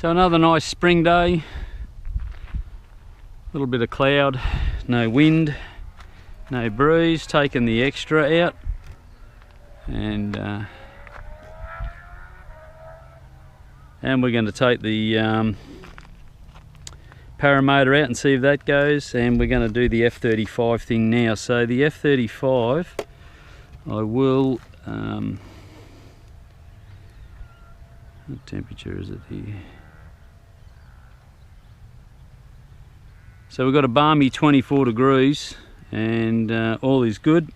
So another nice spring day, a little bit of cloud, no wind, no breeze, taking the extra out, and we're going to take the paramotor out and see if that goes, and we're going to do the F35 thing now. So the F35, I will, what temperature is it here? So we've got a balmy 24 degrees and all is good.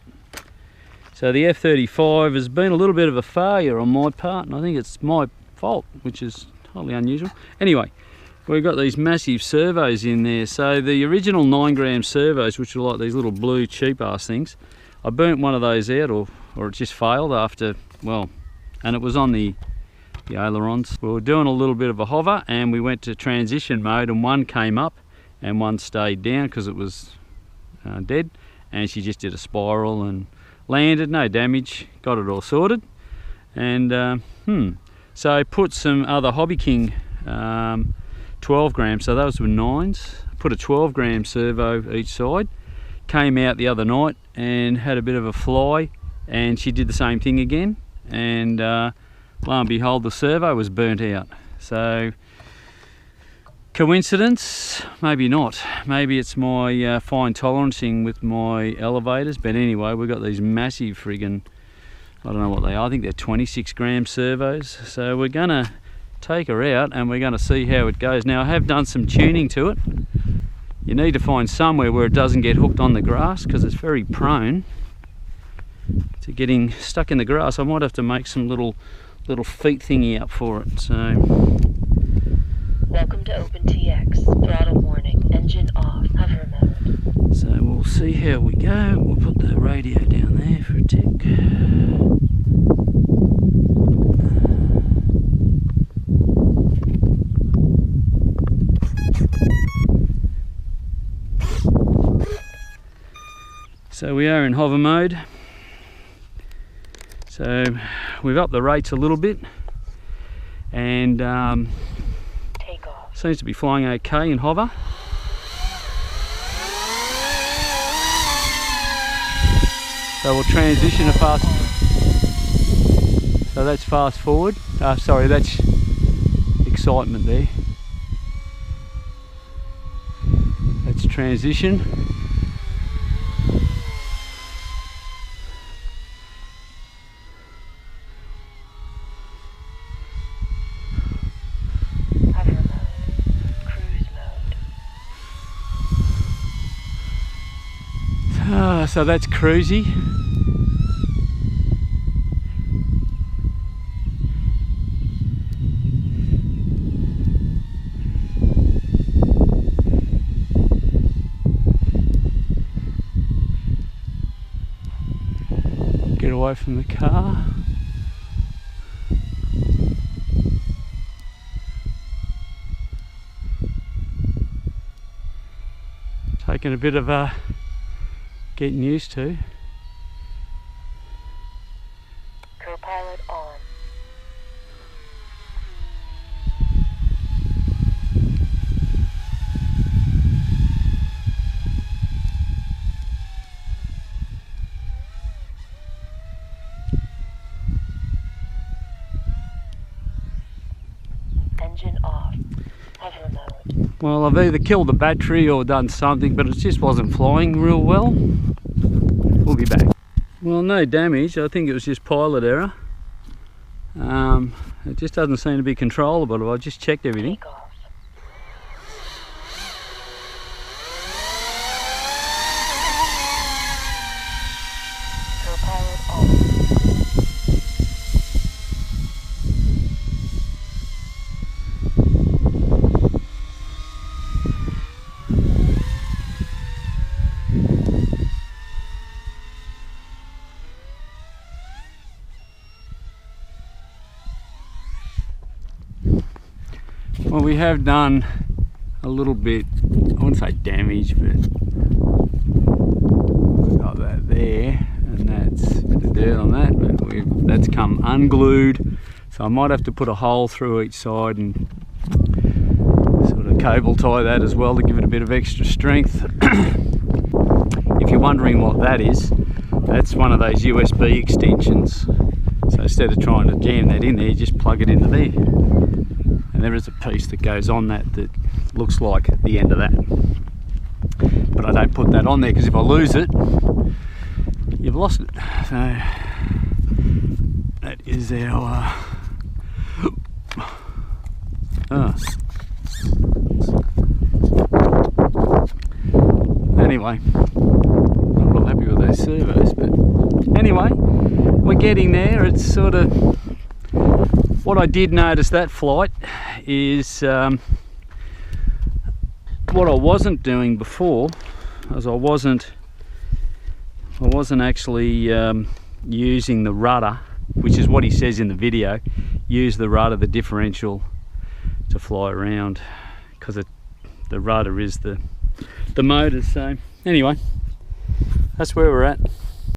So the F35 has been a little bit of a failure on my part, and I think it's my fault, which is totally unusual. Anyway, we've got these massive servos in there. So the original 9-gram servos, which are like these little blue cheap ass things, I burnt one of those out, or it just failed after, well, and it was on the ailerons. We were doing a little bit of a hover and we went to transition mode, and one came up and one stayed down because it was dead, and she just did a spiral and landed, no damage, got it all sorted. And so I put some other Hobby King 12 grams, so those were 9s, put a 12-gram servo each side, came out the other night and had a bit of a fly, and she did the same thing again, and lo and behold, the servo was burnt out. So coincidence? Maybe not. Maybe it's my fine tolerancing with my elevators. But anyway, we've got these massive friggin', I don't know what they are, I think they're 26-gram servos. So we're gonna take her out and we're gonna see how it goes. Now I have done some tuning to it. You need to find somewhere where it doesn't get hooked on the grass, because it's very prone to getting stuck in the grass. I might have to make some little feet thingy up for it. So welcome to OpenTX. Throttle warning. Engine off. Hover mode. So we'll see how we go. We'll put the radio down there for a tick. So we are in hover mode. So we've upped the rates a little bit, and seems to be flying okay in hover. So we'll transition to fast. So that's fast forward. Sorry, that's excitement there. That's transition. So that's cruisy. Get away from the car. Taking a bit of a getting used to. Co-pilot on. Engine off. Hover mode. Well, I've either killed the battery or done something, but it just wasn't flying real well. We'll be back. Well, no damage. I think it was just pilot error. It just doesn't seem to be controllable. I just checked everything. Take off. Co-pilot on. Well, we have done a little bit, I wouldn't say damage, but we've got that there, and that's a bit of dirt on that, but that's come unglued, so I might have to put a hole through each side and cable tie that as well to give it a bit of extra strength. If you're wondering what that is, that's one of those USB extensions. So instead of trying to jam that in there, you just plug it into there. And there is a piece that goes on that that looks like the end of that. But I don't put that on there because if I lose it, you've lost it. So that is our anyway, not real happy with those servos, but anyway, we're getting there. It's sort of what I did notice that flight is what I wasn't doing before, as I wasn't actually using the rudder, which is what he says in the video. Use the rudder, the differential, to fly around, because the rudder is the motor. So anyway, that's where we're at.